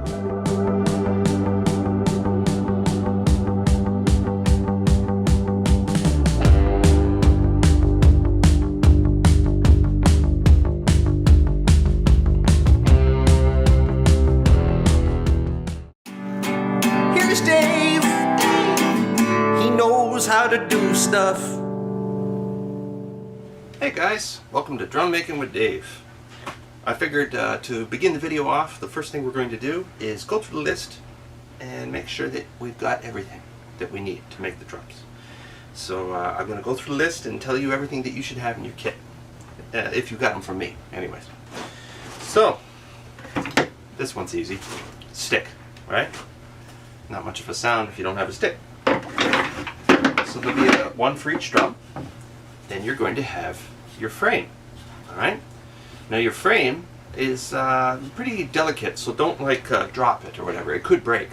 Here's Dave. He knows how to do stuff. Hey guys, welcome to Drum Making with Dave. I figured to begin the video off, the first thing we're going to do is go through the list and make sure that we've got everything that we need to make the drums. So I'm going to go through the list and tell you everything that you should have in your kit, if you got them from me, anyways. So, this one's easy. Stick, right? Not much of a sound if you don't have a stick. So there'll be one for each drum. Then you're going to have your frame. Alright? Now your frame is pretty delicate, so don't drop it or whatever. It could break.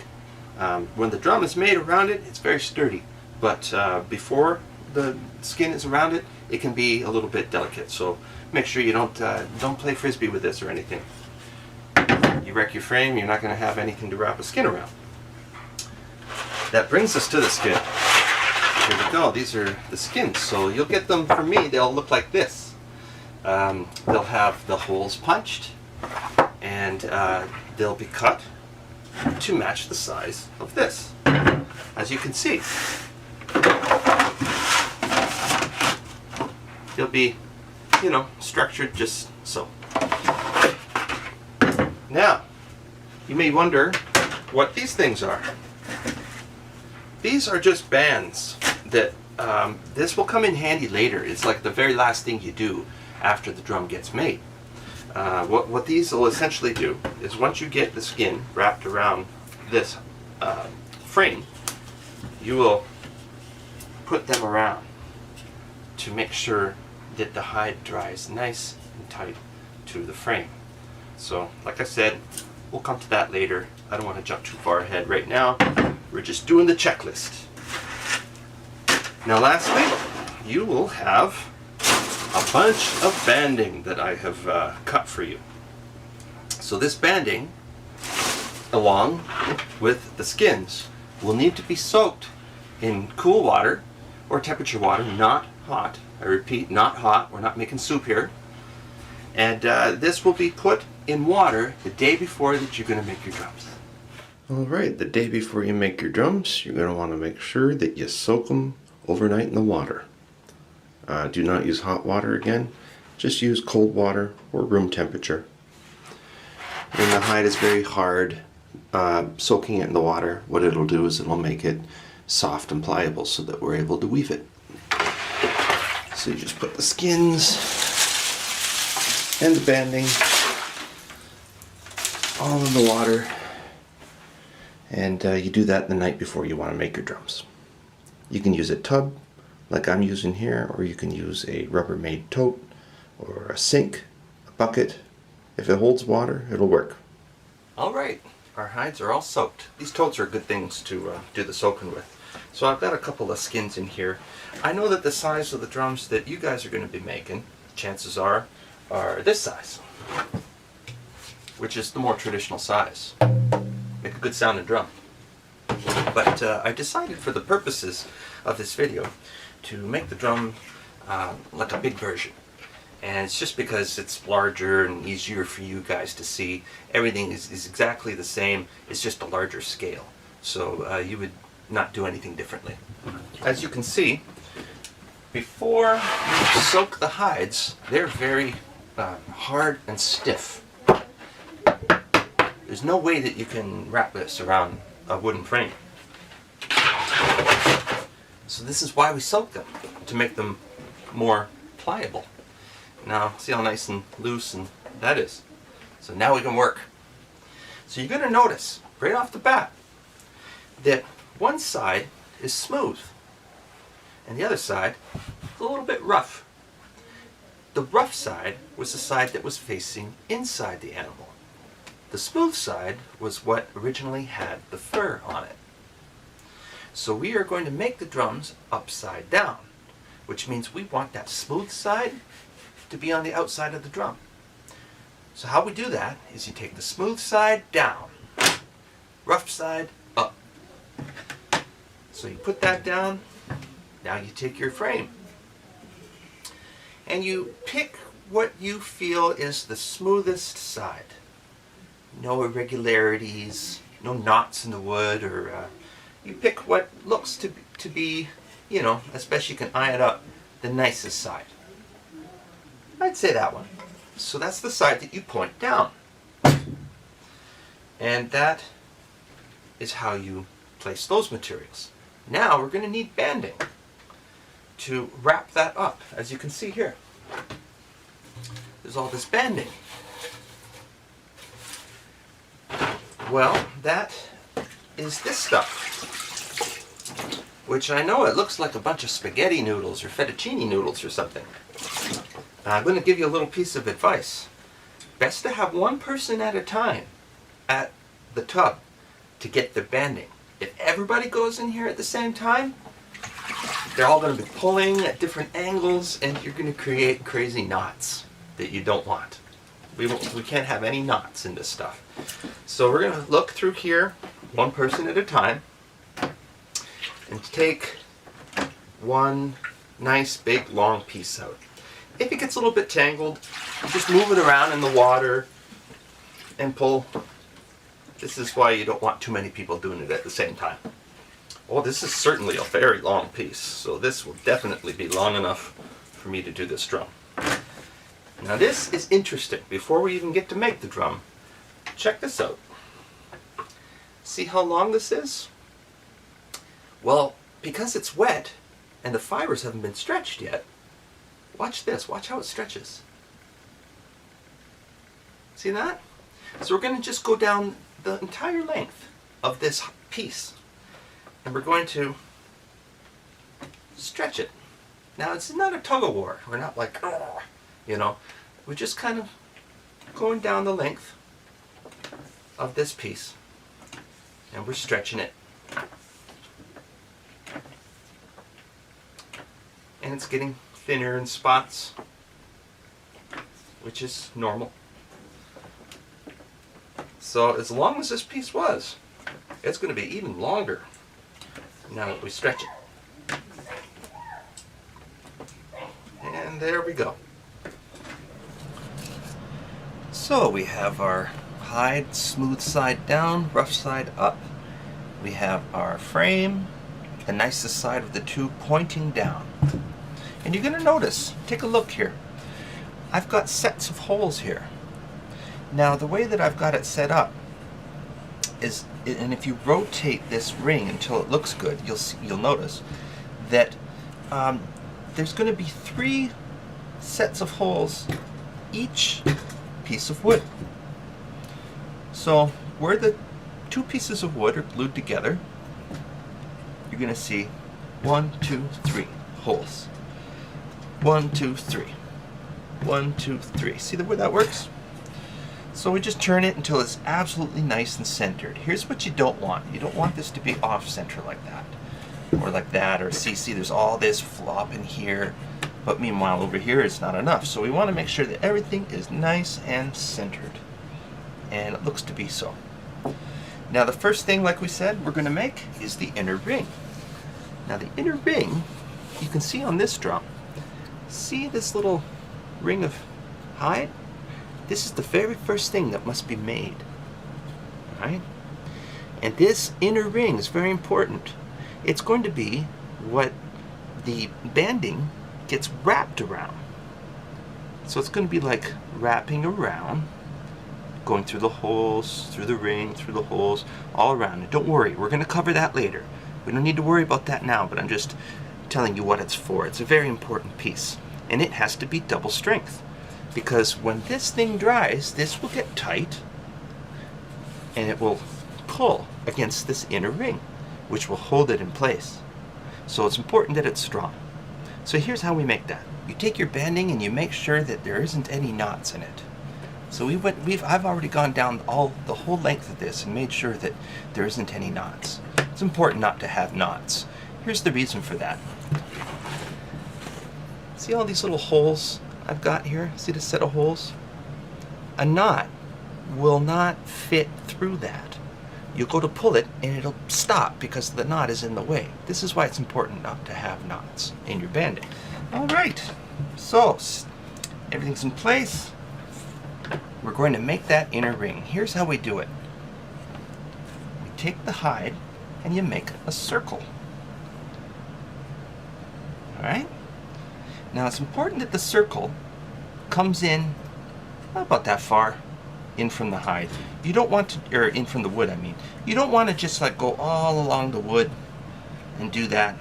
When the drum is made around it, it's very sturdy. But before the skin is around it, it can be a little bit delicate. So make sure you don't play frisbee with this or anything. You wreck your frame, you're not going to have anything to wrap a skin around. That brings us to the skin. Here we go, these are the skins. So you'll get them from me, they'll look like this. They'll have the holes punched, and they'll be cut to match the size of this. As you can see, they'll be, structured just so. Now, you may wonder what these things are. These are just bands that this will come in handy later. It's like the very last thing you do after the drum gets made. What these will essentially do is once you get the skin wrapped around this frame, you will put them around to make sure that the hide dries nice and tight to the frame. So, like I said, we'll come to that later. I don't want to jump too far ahead right now. We're just doing the checklist. Now lastly, you will have a bunch of banding that I have cut for you. So this banding, along with the skins, will need to be soaked in cool water or temperature water, not hot. I repeat, not hot. We're not making soup here. And this will be put in water the day before that you're going to make your drums. Alright, the day before you make your drums, you're going to want to make sure that you soak them overnight in the water. Do not use hot water again, just use cold water or room temperature. When the hide is very hard, soaking it in the water, what it'll do is it'll make it soft and pliable so that we're able to weave it. So you just put the skins and the banding all in the water. And you do that the night before you want to make your drums. You can use a tub, like I'm using here, or you can use a Rubbermaid tote, or a sink, a bucket. If it holds water, it'll work. Alright, our hides are all soaked. These totes are good things to do the soaking with. So I've got a couple of skins in here. I know that the size of the drums that you guys are going to be making, chances are this size, which is the more traditional size. Make a good sounding drum. But I decided for the purposes of this video to make the drum like a big version. And it's just because it's larger and easier for you guys to see. Everything is exactly the same, it's just a larger scale. So you would not do anything differently. As you can see, before you soak the hides, they're very hard and stiff. There's no way that you can wrap this around a wooden frame. So this is why we soak them, to make them more pliable. Now, see how nice and loose and that is. So now we can work. So you're going to notice, right off the bat, that one side is smooth and the other side is a little bit rough. The rough side was the side that was facing inside the animal. The smooth side was what originally had the fur on it. So we are going to make the drums upside down, which means we want that smooth side to be on the outside of the drum. So how we do that is you take the smooth side down, rough side up. So you put that down. Now you take your frame and you pick what you feel is the smoothest side. No irregularities, no knots in the wood, or you pick what looks to be, you know, as best you can eye it up, the nicest side. I'd say that one. So that's the side that you point down. And that is how you place those materials. Now we're going to need banding to wrap that up, as you can see here. There's all this banding. Well, that is this stuff, which I know it looks like a bunch of spaghetti noodles or fettuccine noodles or something. I'm going to give you a little piece of advice. Best to have one person at a time at the tub to get the banding. If everybody goes in here at the same time, they're all going to be pulling at different angles, and you're going to create crazy knots that you don't want. We can't have any knots in this stuff. So we're going to look through here, one person at a time, and take one nice big long piece out. If it gets a little bit tangled, just move it around in the water and pull. This is why you don't want too many people doing it at the same time. Oh, this is certainly a very long piece, so this will definitely be long enough for me to do this drum. Now this is interesting. Before we even get to make the drum, check this out. See how long this is? Well, because it's wet and the fibers haven't been stretched yet, watch this. Watch how it stretches. See that? So we're going to just go down the entire length of this piece, and we're going to stretch it. Now it's not a tug of war. We're not like, you know, we're just kind of going down the length of this piece, and we're stretching it. And it's getting thinner in spots, which is normal. So as long as this piece was, it's going to be even longer now that we stretch it. And there we go. So we have our hide, smooth side down, rough side up. We have our frame, the nicest side of the two pointing down. And you're going to notice, take a look here, I've got sets of holes here. Now the way that I've got it set up is, and if you rotate this ring until it looks good, you'll notice that there's going to be 3 sets of holes each piece of wood. So where the 2 pieces of wood are glued together, you're going to see 1, 2, 3 holes. 1, 2, 3. 1, 2, 3. See the way that works? So we just turn it until it's absolutely nice and centered. Here's what you don't want. You don't want this to be off center like that. Or like that, or see there's all this flop in here. But meanwhile over here it's not enough. So we want to make sure that everything is nice and centered. And it looks to be so. Now the first thing, like we said, we're going to make is the inner ring. Now the inner ring, you can see on this drum. See this little ring of hide? This is the very first thing that must be made. Right? And this inner ring is very important. It's going to be what the banding gets wrapped around. So it's going to be like wrapping around, going through the holes, through the ring, through the holes, all around it. Don't worry, we're going to cover that later. We don't need to worry about that now, but I'm just telling you what it's for. It's a very important piece. And it has to be double strength. Because when this thing dries, this will get tight and it will pull against this inner ring, which will hold it in place. So it's important that it's strong. So here's how we make that. You take your banding and you make sure that there isn't any knots in it. So I've already gone down the whole length of this and made sure that there isn't any knots. It's important not to have knots. Here's the reason for that. See all these little holes I've got here? See the set of holes? A knot will not fit through that. you'll go to pull it and it'll stop because the knot is in the way. This is why it's important not to have knots in your banding. All right, so everything's in place. We're going to make that inner ring. Here's how we do it. We take the hide and you make a circle. All right? Now it's important that the circle comes in about that far in from the hide. You don't want to, or in from the wood I mean. You don't want to just like go all along the wood and do that.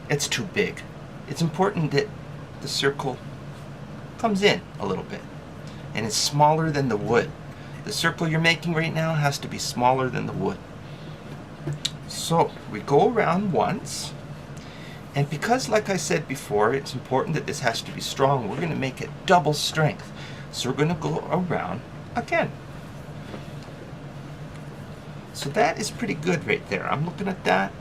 It's too big. It's important that the circle comes in a little bit and it's smaller than the wood. The circle you're making right now has to be smaller than the wood. So we go around once, and because like I said before, it's important that this has to be strong, we're going to make it double strength. So we're going to go around again. So that is pretty good right there. I'm looking at that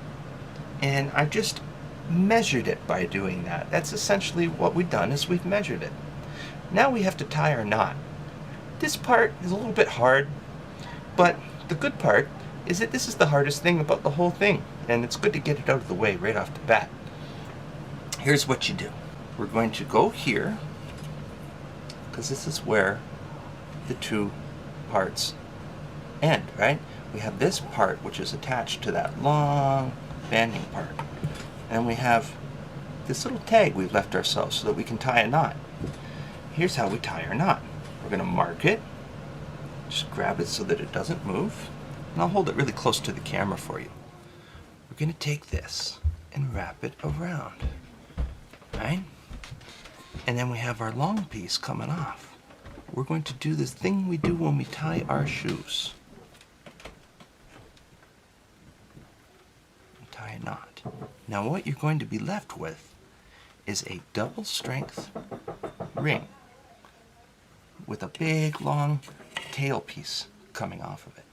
and I just measured it by doing that. That's essentially what we've done, is we've measured it. Now we have to tie our knot. This part is a little bit hard, but the good part is that this is the hardest thing about the whole thing, and it's good to get it out of the way right off the bat. Here's what you do. We're going to go here, because this is where the two parts end, right? We have this part which is attached to that long banding part, and we have this little tag we've left ourselves so that we can tie a knot. Here's how we tie our knot. We're going to mark it, just grab it so that it doesn't move, and I'll hold it really close to the camera for you. We're going to take this and wrap it around, right? And then we have our long piece coming off. We're going to do this thing we do when we tie our shoes. Tie a knot. Now what you're going to be left with is a double strength ring with a big long tail piece coming off of it.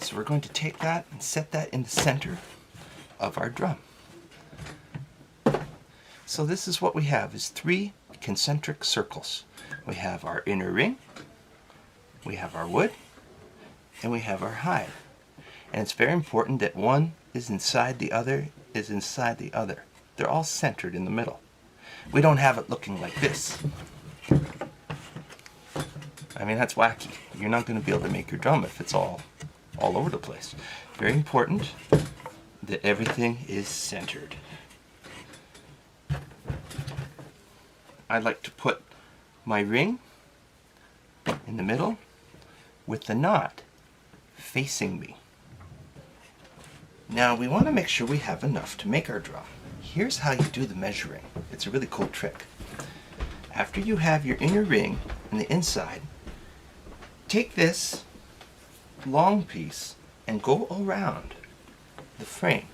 So we're going to take that and set that in the center of our drum. So this is what we have, is 3 concentric circles. We have our inner ring, we have our wood, and we have our hide. And it's very important that one is inside the other is inside the other. They're all centered in the middle. We don't have it looking like this. I mean, that's wacky. You're not going to be able to make your drum if it's all over the place. Very important that everything is centered. I like to put my ring in the middle with the knot facing me. Now we want to make sure we have enough to make our drum. Here's how you do the measuring. It's a really cool trick. After you have your inner ring on the inside, take this long piece and go around the frame.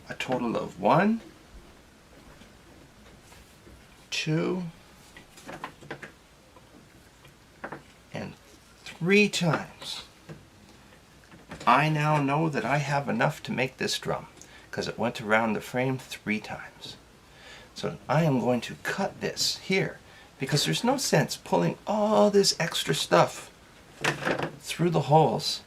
A total of 1, 2, and 3 times. I now know that I have enough to make this drum because it went around the frame 3 times. So I am going to cut this here because there's no sense pulling all this extra stuff through the holes.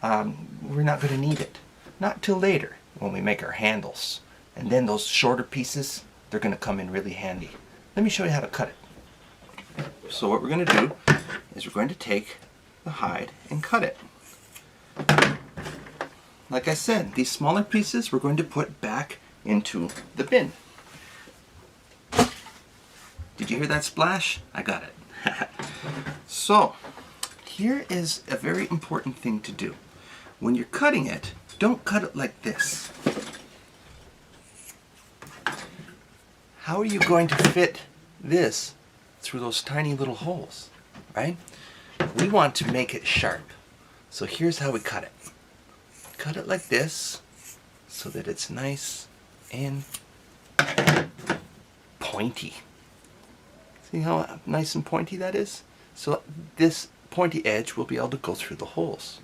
We're not going to need it. Not till later when we make our handles. And then those shorter pieces, they're going to come in really handy. Let me show you how to cut it. So what we're going to do is we're going to take the hide and cut it. Like I said, these smaller pieces we're going to put back into the bin. Did you hear that splash? I got it. So, here is a very important thing to do. When you're cutting it, don't cut it like this. How are you going to fit this through those tiny little holes, right? We want to make it sharp. So here's how we cut it. Cut it like this so that it's nice and pointy. See how nice and pointy that is? So this pointy edge will be able to go through the holes.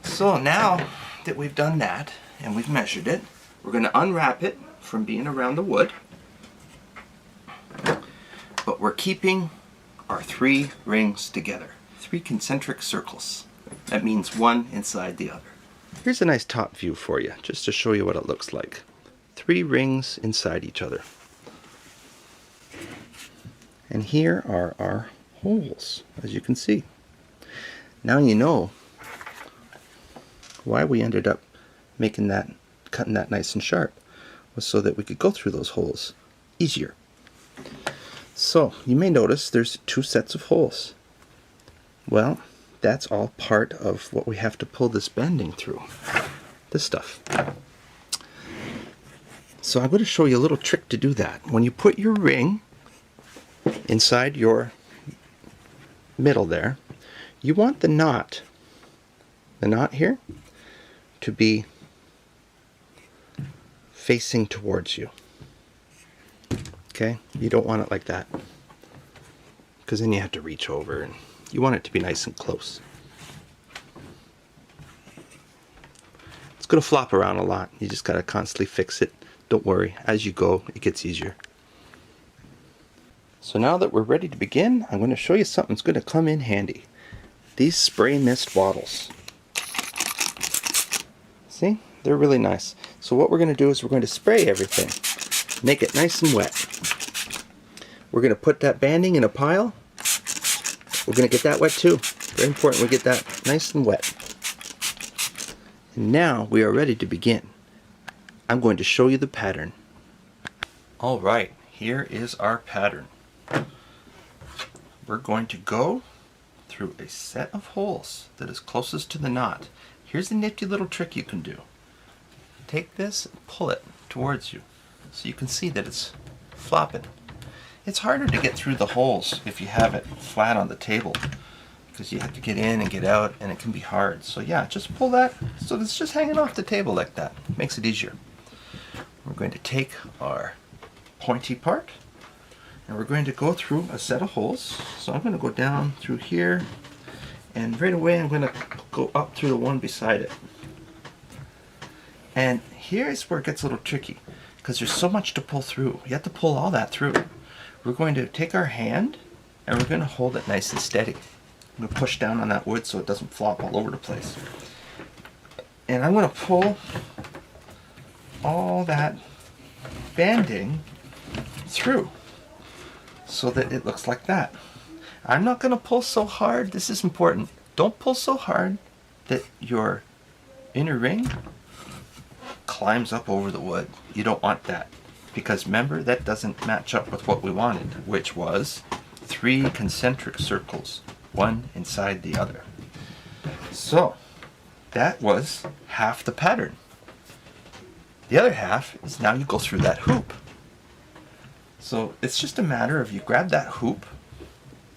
So now that we've done that and we've measured it, we're going to unwrap it from being around the wood. But we're keeping our 3 rings together. 3 concentric circles. That means one inside the other. Here's a nice top view for you, just to show you what it looks like. 3 rings inside each other. And here are our holes, as you can see. Now you know why we ended up making that, cutting that nice and sharp, was so that we could go through those holes easier. So you may notice there's 2 sets of holes. Well, that's all part of what we have to pull this banding through, this stuff. So I'm going to show you a little trick to do that. When you put your ring inside your middle there, you want the knot here, to be facing towards you. Okay? You don't want it like that, because then you have to reach over, and you want it to be nice and close. It's going to flop around a lot. You just got to constantly fix it. Don't worry, as you go, it gets easier. So now that we're ready to begin, I'm going to show you something that's going to come in handy. These spray mist bottles. See? They're really nice. So what we're going to do is we're going to spray everything. Make it nice and wet. We're going to put that banding in a pile. We're going to get that wet too. Very important we get that nice and wet. And now we are ready to begin. I'm going to show you the pattern. Alright, here is our pattern. We're going to go through a set of holes that is closest to the knot. Here's a nifty little trick you can do. Take this and pull it towards you so you can see that it's flopping. It's harder to get through the holes if you have it flat on the table, because you have to get in and get out, and it can be hard. So yeah, just pull that so it's just hanging off the table like that. Makes it easier. We're going to take our pointy part, and we're going to go through a set of holes. So I'm going to go down through here, and right away I'm going to go up through the one beside it. And here's where it gets a little tricky, because there's so much to pull through. You have to pull all that through. We're going to take our hand, and we're going to hold it nice and steady. I'm going to push down on that wood so it doesn't flop all over the place. And I'm going to pull all that banding through so that it looks like that. I'm not going to pull so hard. This is important. Don't pull so hard that your inner ring climbs up over the wood. You don't want that, because remember, that doesn't match up with what we wanted, which was 3 concentric circles, one inside the other. So that was half the pattern. The other half is now you go through that hoop. So it's just a matter of you grab that hoop,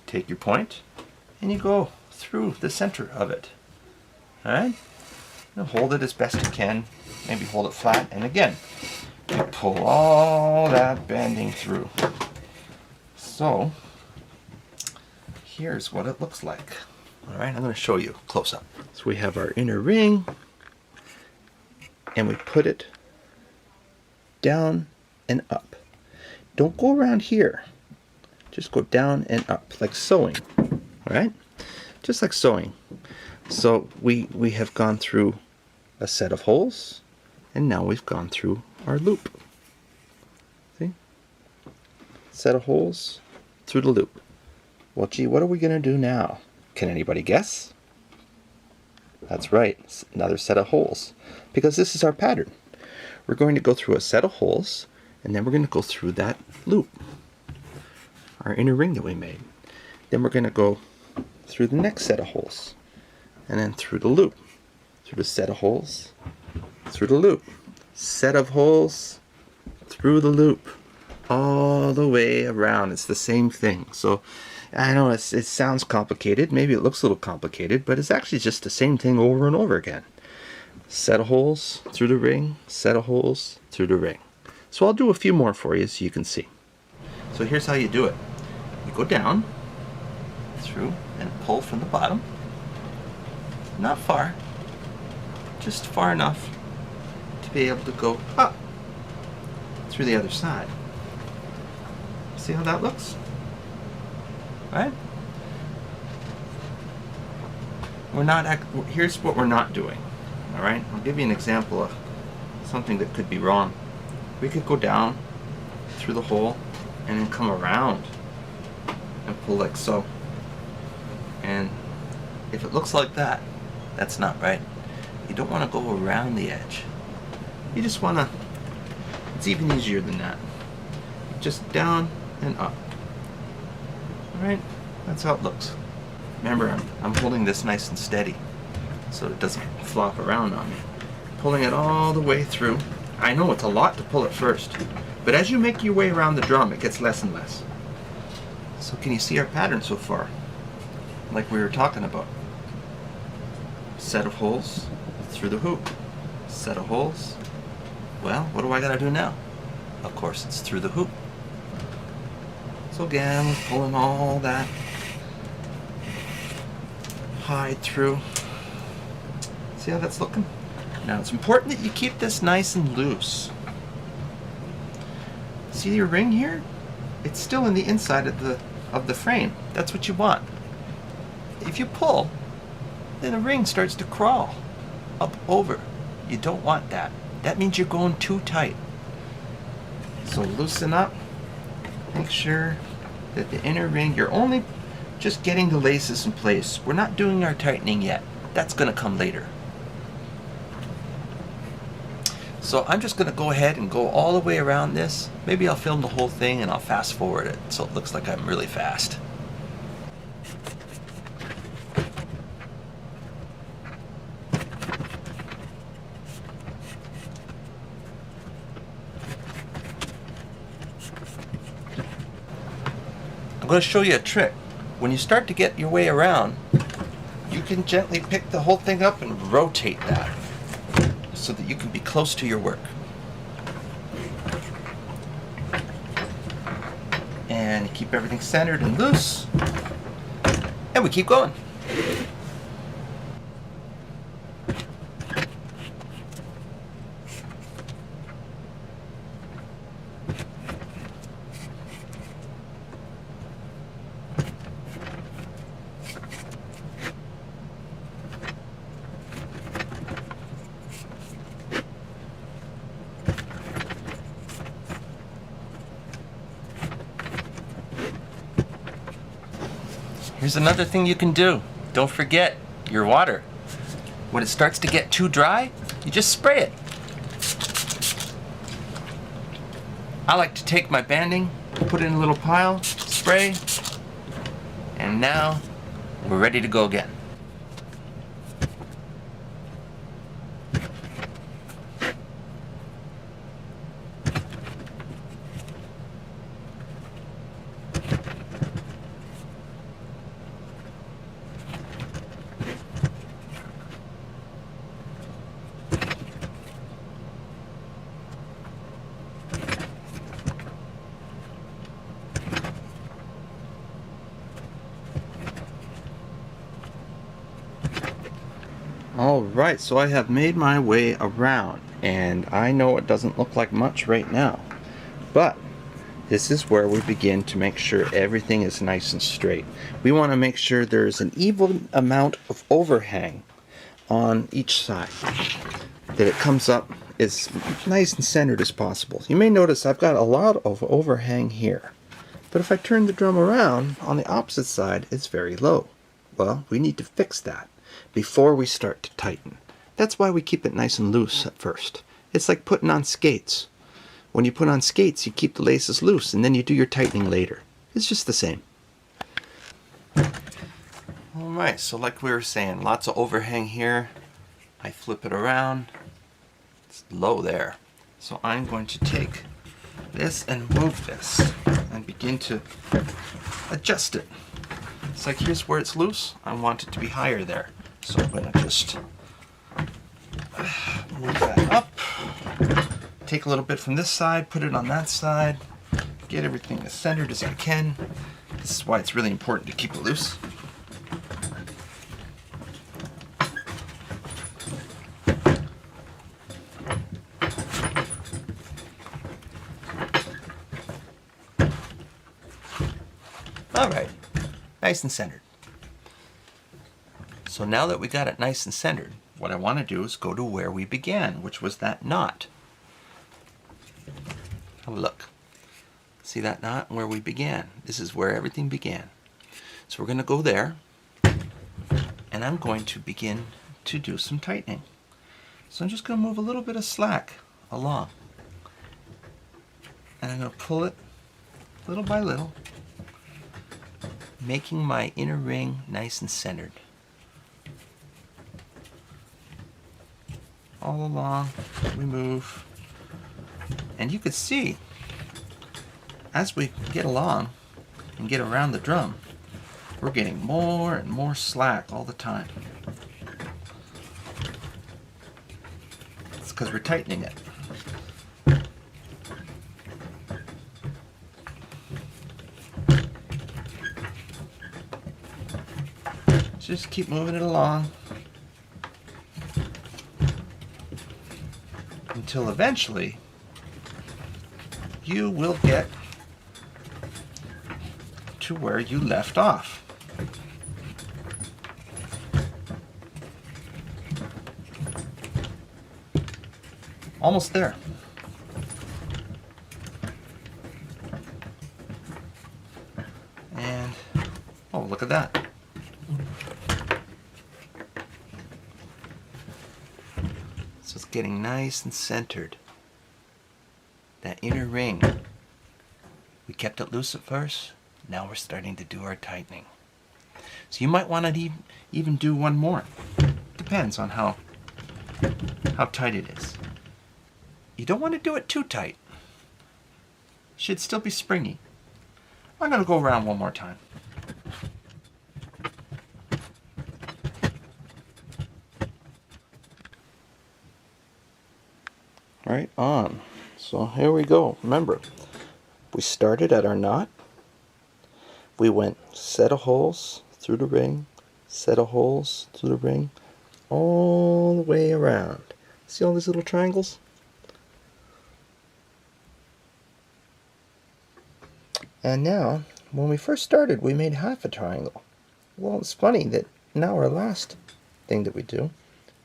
take your point, and you go through the center of it. Alright? Hold it as best you can, maybe hold it flat, and again, you pull all that banding through. So here's what it looks like. Alright, I'm going to show you close up. So we have our inner ring, and we put it down and up. Don't go around here. Just go down and up, like sewing. Alright? Just like sewing. So we have gone through a set of holes, and now we've gone through our loop. See? Set of holes through the loop. Well, gee, what are we going to do now? Can anybody guess? That's right, it's another set of holes, because this is our pattern. We're going to go through a set of holes, and then we're going to go through that loop, our inner ring that we made. Then we're going to go through the next set of holes, and then through the loop, through the set of holes, through the loop, set of holes, through the loop, all the way around. It's the same thing. So I know it sounds complicated, maybe it looks a little complicated, but it's actually just the same thing over and over again. Set of holes through the ring, set of holes through the ring. So I'll do a few more for you so you can see. So here's how you do it. You go down through and pull from the bottom. Not far, just far enough to be able to go up through the other side. See how that looks? Right? Here's what we're not doing. All right, I'll give you an example of something that could be wrong. We could go down through the hole and then come around and pull like so. And if it looks like that, that's not right. You don't want to go around the edge. You just want to, it's even easier than that. Just down and up. All right, that's how it looks. Remember, I'm holding this nice and steady so it doesn't flop around on me. Pulling it all the way through. I know it's a lot to pull it first, but as you make your way around the drum, it gets less and less. So can you see our pattern so far? Like we were talking about. Set of holes through the hoop. Set of holes. Well, what do I gotta do now? Of course, it's through the hoop. So again, we're pulling all that hide through. See how that's looking? Now it's important that you keep this nice and loose. See your ring here? It's still in the inside of the frame. That's what you want. If you pull, then the ring starts to crawl up over. You don't want that. That means you're going too tight. So loosen up. Make sure that the inner ring, you're only just getting the laces in place. We're not doing our tightening yet. That's going to come later. So I'm just going to go ahead and go all the way around this. Maybe I'll film the whole thing and I'll fast forward it so it looks like I'm really fast. I'm going to show you a trick. When you start to get your way around, you can gently pick the whole thing up and rotate that so that you can be close to your work. And keep everything centered and loose. And we keep going. Here's another thing you can do. Don't forget your water. When it starts to get too dry, you just spray it. I like to take my banding, put it in a little pile, spray, and now we're ready to go again. Alright, so I have made my way around, and I know it doesn't look like much right now, but this is where we begin to make sure everything is nice and straight. We want to make sure there's an even amount of overhang on each side, that it comes up as nice and centered as possible. You may notice I've got a lot of overhang here, but if I turn the drum around on the opposite side, it's very low. Well, we need to fix that before we start to tighten. That's why we keep it nice and loose at first. It's like putting on skates. When you put on skates, you keep the laces loose and then you do your tightening later. It's just the same. Alright, so like we were saying, lots of overhang here. I flip it around. It's low there. So I'm going to take this and move this and begin to adjust it. It's like here's where it's loose. I want it to be higher there. So I'm going to just move that up. Take a little bit from this side, put it on that side. Get everything as centered as I can. This is why it's really important to keep it loose. Alright, nice and centered. So now that we got it nice and centered, what I want to do is go to where we began, which was that knot. Have a look. See that knot where we began? This is where everything began. So we're going to go there, and I'm going to begin to do some tightening. So I'm just going to move a little bit of slack along. And I'm going to pull it little by little, making my inner ring nice and centered. All along we move, and you can see as we get along and get around the drum, we're getting more and more slack all the time. It's because we're tightening it. Just keep moving it along until eventually you will get to where you left off. Almost there. And oh, look at that. So it's getting nice and centered. That inner ring. We kept it loose at first. Now we're starting to do our tightening. So you might want to even do one more. Depends on how tight it is. You don't want to do it too tight. Should still be springy. I'm going to go around one more time. Right on. So here we go. Remember, we started at our knot. We went set of holes through the ring, set of holes through the ring, all the way around. See all these little triangles? And now, when we first started, we made half a triangle. Well, it's funny that now our last thing that we do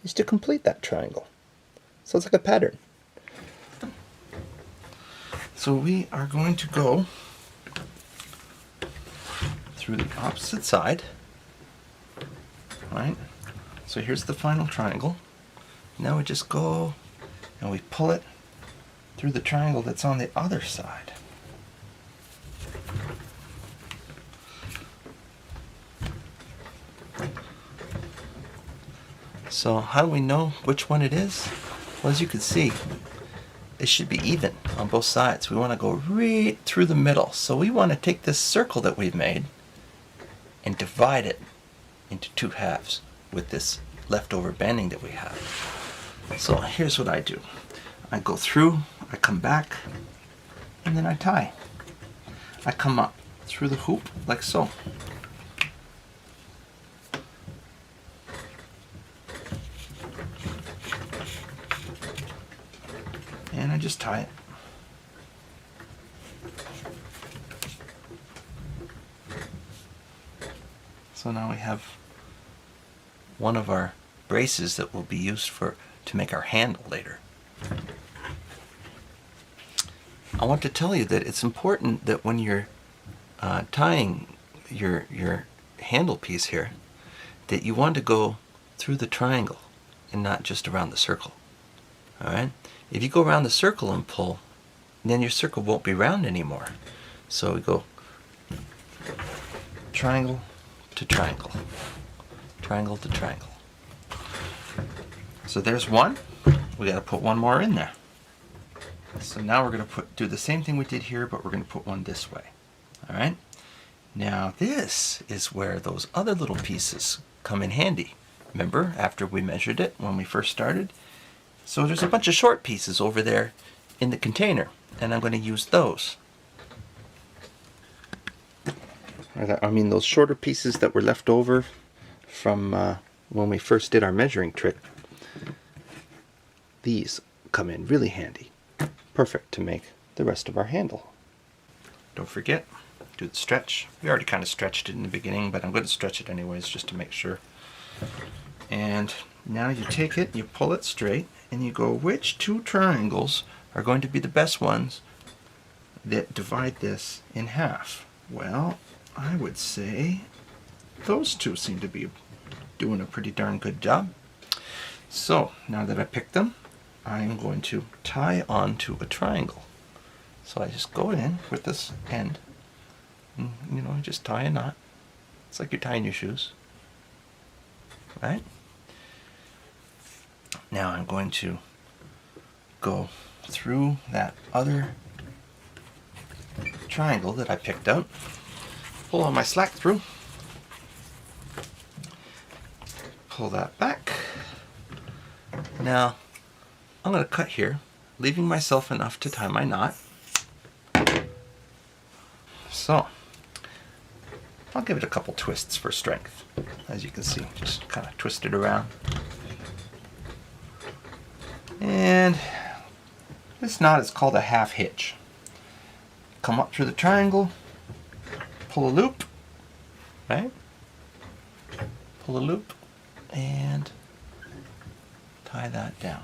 is to complete that triangle. So it's like a pattern. So we are going to go through the opposite side, right? So here's the final triangle. Now we just go and we pull it through the triangle that's on the other side. So how do we know which one it is? Well, as you can see, it should be even on both sides. We want to go right through the middle. So we want to take this circle that we've made and divide it into two halves with this leftover banding that we have. So here's what I do. I go through, I come back, and then I tie. I come up through the hoop like so. And I just tie it. So now we have one of our braces that will be used to make our handle later. I want to tell you that it's important that when you're tying your handle piece here, that you want to go through the triangle and not just around the circle. Alright? If you go around the circle and pull, then your circle won't be round anymore. So we go triangle to triangle, triangle to triangle. So there's one. We got to put one more in there. So now we're going to do the same thing we did here, but we're going to put one this way. All right. Now this is where those other little pieces come in handy. Remember, after we measured it when we first started? So there's a bunch of short pieces over there in the container, and I'm going to use those. I mean those shorter pieces that were left over from when we first did our measuring trick. These come in really handy. Perfect to make the rest of our handle. Don't forget, do the stretch. We already kind of stretched it in the beginning, but I'm going to stretch it anyways just to make sure. And now you take it, you pull it straight, and you go, which two triangles are going to be the best ones that divide this in half? Well, I would say those two seem to be doing a pretty darn good job. So now that I picked them, I'm going to tie onto a triangle. So I just go in with this end, and, you know, just tie a knot. It's like you're tying your shoes, right? Now I'm going to go through that other triangle that I picked out, pull on my slack through, pull that back. Now I'm going to cut here, leaving myself enough to tie my knot. So I'll give it a couple twists for strength. As you can see, just kind of twist it around. And this knot is called a half hitch. Come up through the triangle, pull a loop, right? Pull a loop and tie that down,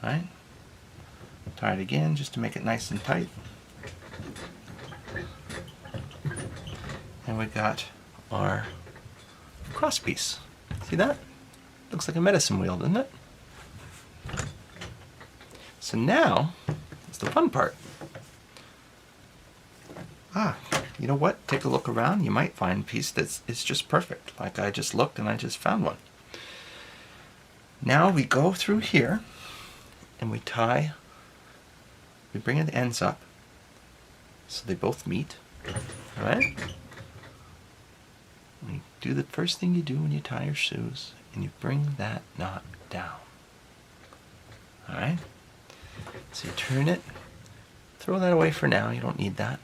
right? Tie it again just to make it nice and tight. And we got our cross piece. See that? Looks like a medicine wheel, doesn't it? So now, it's the fun part. You know what? Take a look around. You might find a piece that's just perfect. Like I just looked and I just found one. Now we go through here and we tie, we bring the ends up so they both meet. Alright? You do the first thing you do when you tie your shoes, and you bring that knot down. Alright? So you turn it, throw that away for now, you don't need that.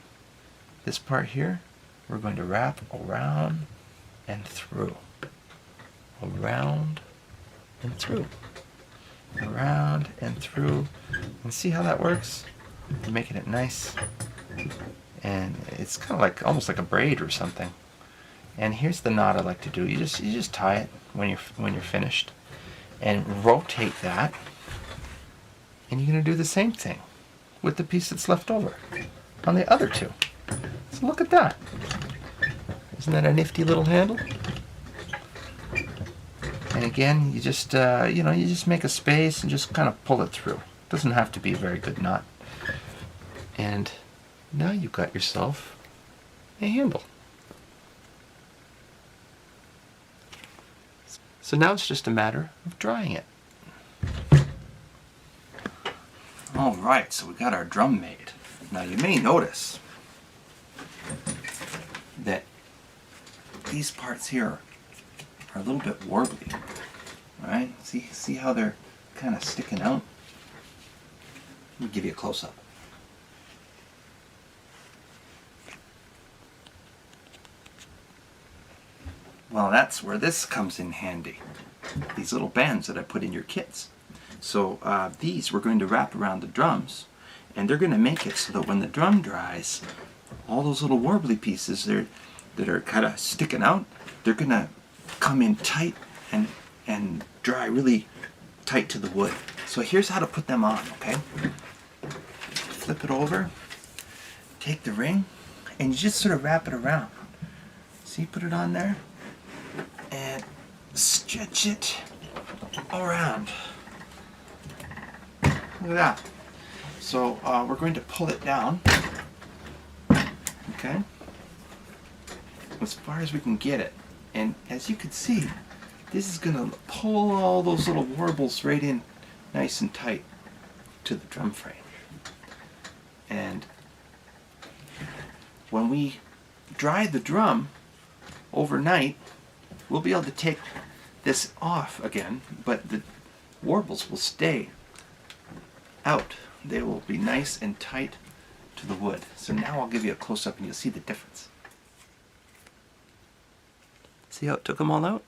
This part here, we're going to wrap around and through. Around and through. Around and through. And see how that works? You're making it nice. And it's kind of like, almost like a braid or something. And here's the knot I like to do. You just tie it when you're finished. And rotate that. And you're going to do the same thing with the piece that's left over on the other two. So look at that. Isn't that a nifty little handle? And again, you just you just make a space and just kind of pull it through. Doesn't have to be a very good knot. And now you've got yourself a handle. So now it's just a matter of drying it. Alright, so we got our drum made. Now you may notice that these parts here are a little bit warbly. Alright, see how they're kind of sticking out? Let me give you a close-up. Well, that's where this comes in handy. These little bands that I put in your kits. So these we're going to wrap around the drums, and they're going to make it so that when the drum dries, all those little warbly pieces that are kind of sticking out, they're going to come in tight and dry really tight to the wood. So here's how to put them on, okay? Flip it over, take the ring, and you just sort of wrap it around. See, put it on there, and stretch it around. Look at that. So we're going to pull it down, okay, as far as we can get it. And as you can see, this is going to pull all those little warbles right in nice and tight to the drum frame. And when we dry the drum overnight, we'll be able to take this off again, but the warbles will stay out. They will be nice and tight to the wood. So now I'll give you a close-up and you'll see the difference. See how it took them all out?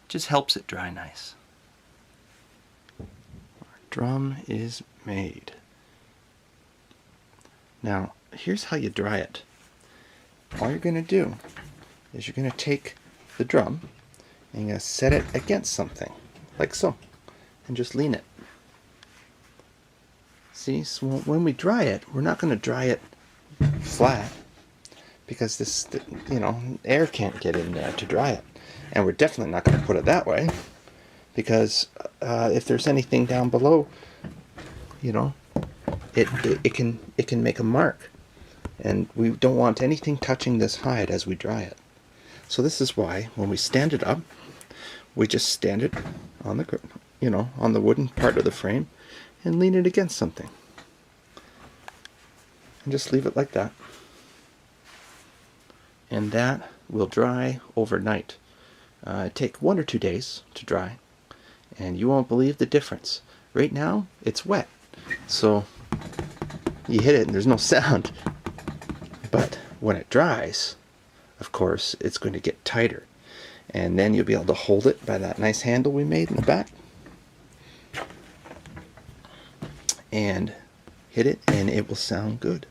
Just helps it dry nice. Our drum is made. Now, here's how you dry it. All you're going to do is you're going to take the drum, and you're going to set it against something, like so, and just lean it. See, so when we dry it, we're not going to dry it flat, because this, you know, air can't get in there to dry it. And we're definitely not going to put it that way, because if there's anything down below, you know, it can make a mark, and we don't want anything touching this hide as we dry it. So this is why when we stand it up, we just stand it on the, you know, on the wooden part of the frame, and lean it against something, and just leave it like that, and that will dry overnight. Take 1 or 2 days to dry, and you won't believe the difference. Right now it's wet, so you hit it and there's no sound, but when it dries, of course, it's going to get tighter, and then you'll be able to hold it by that nice handle we made in the back and hit it, and it will sound good.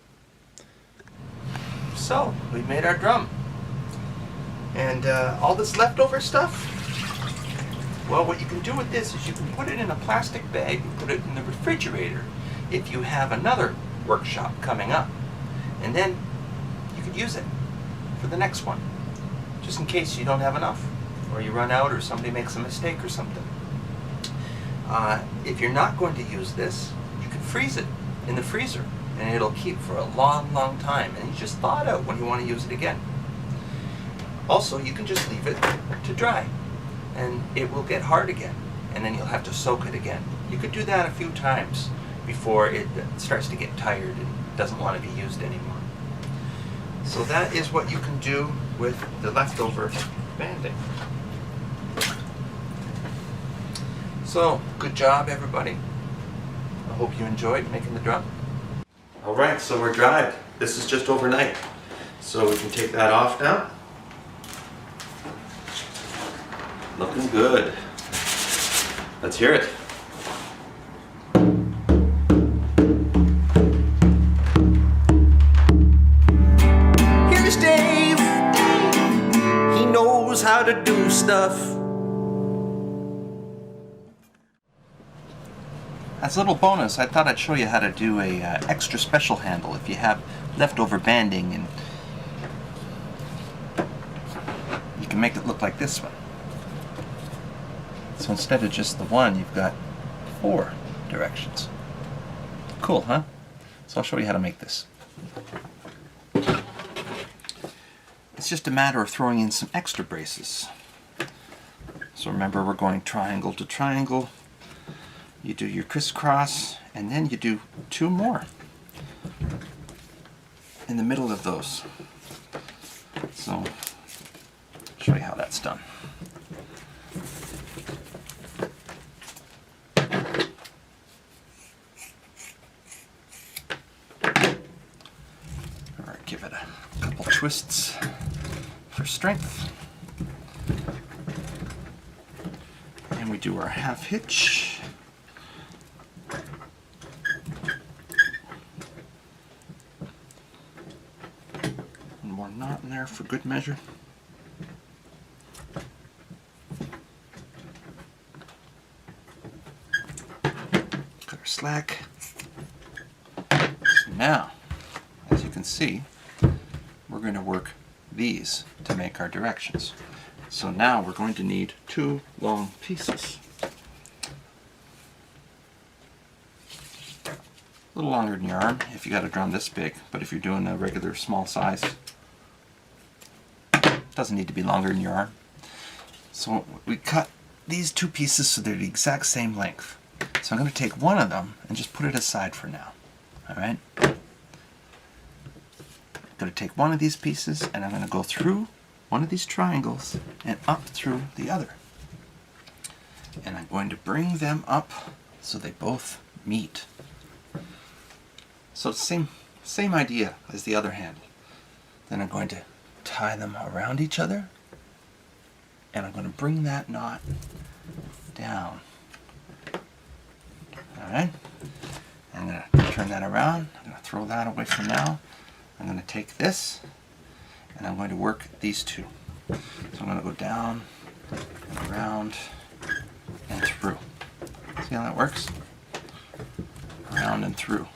So we made our drum, and all this leftover stuff, well, what you can do with this is you can put it in a plastic bag and put it in the refrigerator if you have another workshop coming up, and then you could use it for the next one, just in case you don't have enough, or you run out, or somebody makes a mistake or something. If you're not going to use this, you can freeze it in the freezer, and it'll keep for a long, long time, and you just thaw it out when you want to use it again. Also, you can just leave it to dry, and it will get hard again, and then you'll have to soak it again. You could do that a few times before it starts to get tired and doesn't want to be used anymore. So that is what you can do with the leftover banding. So, good job everybody. I hope you enjoyed making the drum. Alright, so we're dried. This is just overnight. So we can take that off now. Looking good. Let's hear it. Here's Dave. He knows how to do stuff. As a little bonus, I thought I'd show you how to do a extra special handle if you have leftover banding, and you can make it look like this one. So instead of just the one, you've got 4 directions. Cool, huh? So I'll show you how to make this. It's just a matter of throwing in some extra braces. So remember, we're going triangle to triangle. You do your crisscross, and then you do 2 more in the middle of those. So I'll show you how that's done. Alright, give it a couple twists for strength. And we do our half hitch. More knot in there for good measure. Cut our slack. So now, as you can see, we're going to work these to make our directions. So now we're going to need 2 long pieces. A little longer than your arm if you got a drum this big, but if you're doing a regular small size, doesn't need to be longer than your arm. So we cut these 2 pieces so they're the exact same length. So I'm going to take one of them and just put it aside for now. Alright? I'm going to take one of these pieces and I'm going to go through one of these triangles and up through the other. And I'm going to bring them up so they both meet. So same idea as the other handle. Then I'm going to tie them around each other, and I'm going to bring that knot down. Alright? I'm going to turn that around. I'm going to throw that away for now. I'm going to take this, and I'm going to work these 2. So I'm going to go down, around, and through. See how that works? Around and through.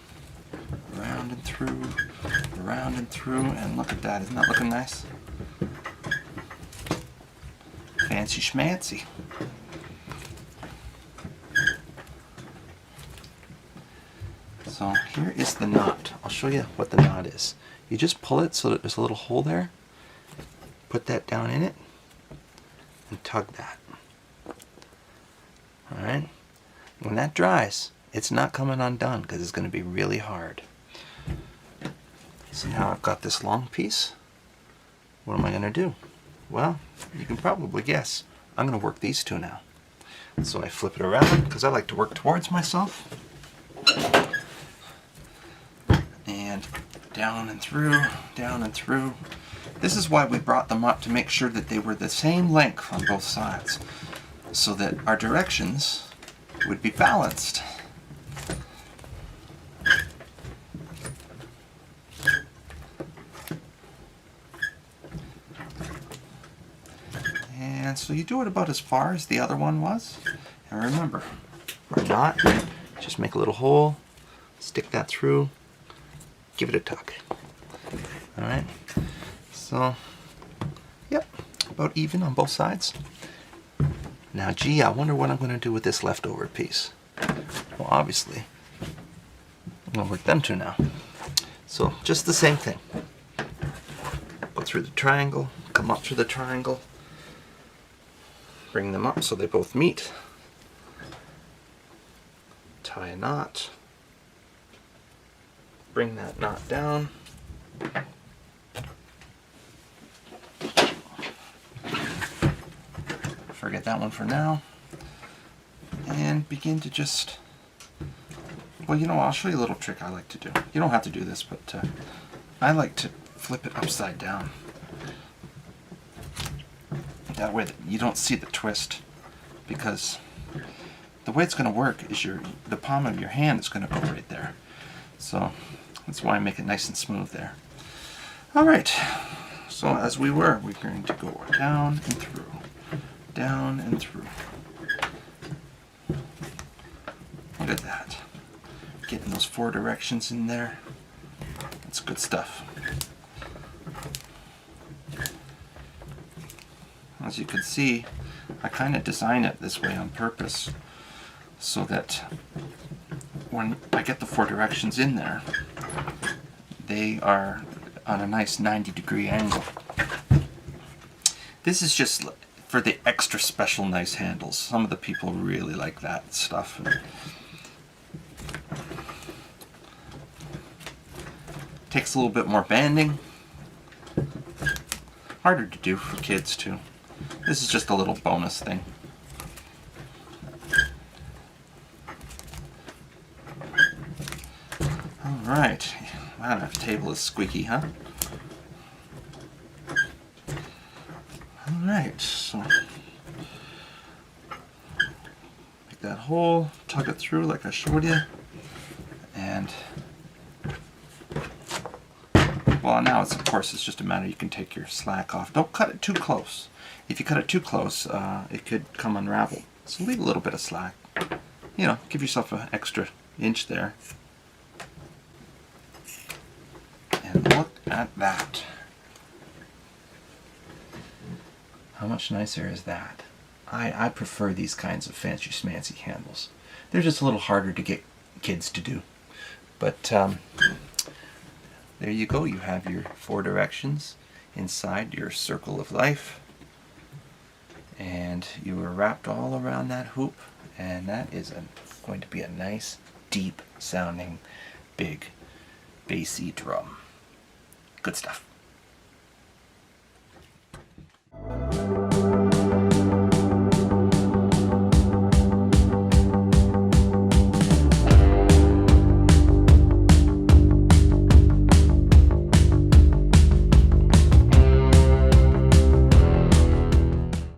Around and through. Around and through. And look at that. Isn't that looking nice? Fancy schmancy. So here is the knot. I'll show you what the knot is. You just pull it so that there's a little hole there. Put that down in it and tug that. Alright? When that dries, it's not coming undone because it's going to be really hard. So now I've got this long piece. What am I going to do? Well, you can probably guess. I'm going to work these two now. So I flip it around because I like to work towards myself. And down and through, down and through. This is why we brought them up, to make sure that they were the same length on both sides, so that our directions would be balanced. And so you do it about as far as the other one was. And remember, for a knot, just make a little hole, stick that through, give it a tug. Alright, so, yep, about even on both sides. Now, gee, I wonder what I'm going to do with this leftover piece. Well, obviously, I'm going to work them two now. So, just the same thing. Go through the triangle, come up through the triangle, bring them up so they both meet, tie a knot, bring that knot down, forget that one for now, and begin to just, well, you know, I'll show you a little trick I like to do. You don't have to do this, but I like to flip it upside down. That way that you don't see the twist, because the way it's going to work is the palm of your hand is going to go right there. So that's why I make it nice and smooth there. Alright, so as we're going to go down and through, down and through. Look at that. Getting those 4 directions in there. That's good stuff. As you can see, I kind of design it this way on purpose so that when I get the 4 directions in there, they are on a nice 90-degree angle. This is just for the extra special nice handles. Some of the people really like that stuff. Takes a little bit more banding. Harder to do for kids too. This is just a little bonus thing. Alright. Wow, that table is squeaky, huh? Alright, so make that hole, tug it through like I showed you, and well, now it's, of course, it's just a matter you can take your slack off. Don't cut it too close. If you cut it too close, it could come unraveled. So leave a little bit of slack. You know, give yourself an extra inch there. And look at that. How much nicer is that? I prefer these kinds of fancy schmancy handles. They're just a little harder to get kids to do. But there you go. You have your 4 directions inside your circle of life. And you are wrapped all around that hoop. And that is going to be a nice, deep sounding, big, bassy drum. Good stuff.